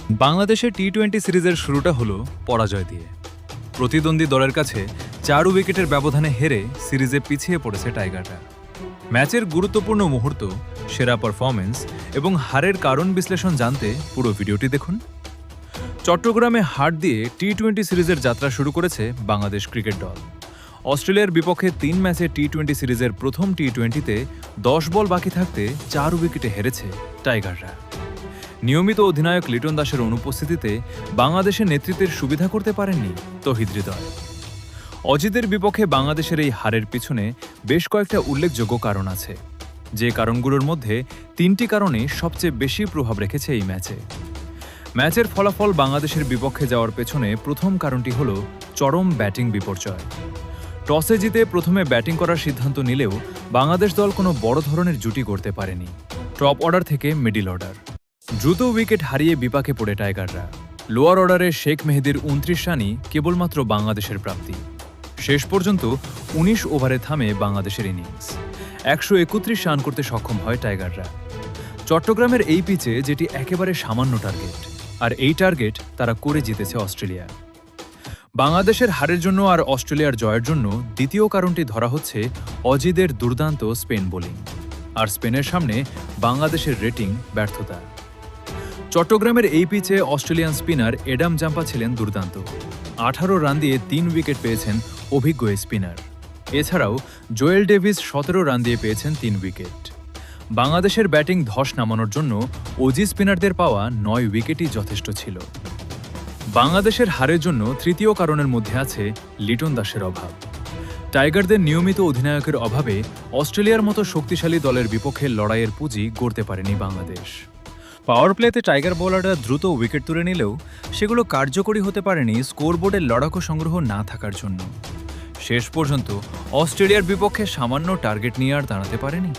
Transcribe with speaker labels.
Speaker 1: বাংলাদেশের টি-20 সিরিজের শুরুটা হলো পরাজয় দিয়ে। প্রতিদ্বন্দ্বী দলের কাছে 4 উইকেটের ব্যবধানে হেরে সিরিজে পিছিয়ে পড়েছে টাইগাররা। ম্যাচের গুরুত্বপূর্ণ মুহূর্ত, সেরা পারফরম্যান্স এবং হারের কারণ বিশ্লেষণ জানতে পুরো ভিডিওটি দেখুন। চট্টগ্রামে হার দিয়ে টি-20 সিরিজের যাত্রা শুরু করেছে বাংলাদেশ ক্রিকেট দল। অস্ট্রেলিয়ার বিপক্ষে 3 ম্যাচে টি-20 সিরিজের প্রথম টি-20তে 10 বল বাকি থাকতে 4 উইকেটে হেরেছে টাইগাররা। নিয়মিত অধিনায়ক লিটন দাসের অনুপস্থিতিতে বাংলাদেশের নেতৃত্বের সুবিধা করতে পারেননি তৌহিদ হৃদয়। অজিতের বিপক্ষে বাংলাদেশের এই হারের পিছনে বেশ কয়েকটা উল্লেখযোগ্য কারণ আছে, যে কারণগুলোর মধ্যে 3টি কারণে সবচেয়ে বেশি প্রভাব রেখেছে এই ম্যাচে। ম্যাচের ফলাফল বাংলাদেশের বিপক্ষে যাওয়ার পেছনে প্রথম কারণটি হল চরম ব্যাটিং বিপর্যয়। টসে জিতে প্রথমে ব্যাটিং করার সিদ্ধান্ত নিলেও বাংলাদেশ দল কোনো বড় ধরনের জুটি করতে পারেনি। টপ অর্ডার থেকে মিডল অর্ডার দ্রুত উইকেট হারিয়ে বিপাকে পড়ে টাইগাররা। লোয়ার অর্ডারে শেখ মেহেদীর 29 রানই কেবলমাত্র বাংলাদেশের প্রাপ্তি। শেষ পর্যন্ত 19 ওভারে থামে বাংলাদেশের ইনিংস। 131 রান করতে সক্ষম হয় টাইগাররা। চট্টগ্রামের এই পিচে যেটি একেবারে সামান্য টার্গেট, আর এই টার্গেট তারা করে জিতেছে অস্ট্রেলিয়া। বাংলাদেশের হারের জন্য আর অস্ট্রেলিয়ার জয়ের জন্য দ্বিতীয় কারণটি ধরা হচ্ছে অজিদের দুর্দান্ত স্পিন বোলিং, আর স্পেনের সামনে বাংলাদেশের রেটিং ব্যর্থতা। চট্টগ্রামের এই পিচে অস্ট্রেলিয়ান স্পিনার এডাম জাম্পা ছিলেন দুর্দান্ত। 18 রান দিয়ে 3 উইকেট পেয়েছেন অভিজ্ঞ স্পিনার। এছাড়াও জোয়েল ডেভিস 17 রান দিয়ে পেয়েছেন 3 উইকেট। বাংলাদেশের ব্যাটিং ধস নামানোর জন্য অজি স্পিনারদের পাওয়া 9 উইকেটই যথেষ্ট ছিল। বাংলাদেশের হারের জন্য তৃতীয় কারণের মধ্যে আছে লিটন দাসের অভাব। টাইগারদের নিয়মিত অধিনায়কের অভাবে অস্ট্রেলিয়ার মতো শক্তিশালী দলের বিপক্ষে লড়াইয়ের পুঁজি গড়তে পারেনি বাংলাদেশ। পাওয়ার প্লেতে টাইগার বোলাররা দ্রুত উইকেট তুলে নিলেও সেগুলো কার্যকরী হতে পারেনি স্কোরবোর্ডের লড়াকু সংগ্রহ না থাকার জন্য। শেষ পর্যন্ত অস্ট্রেলিয়ার বিপক্ষে সামান্য টার্গেট নিয়ে আর দাঁড়াতে পারেনি।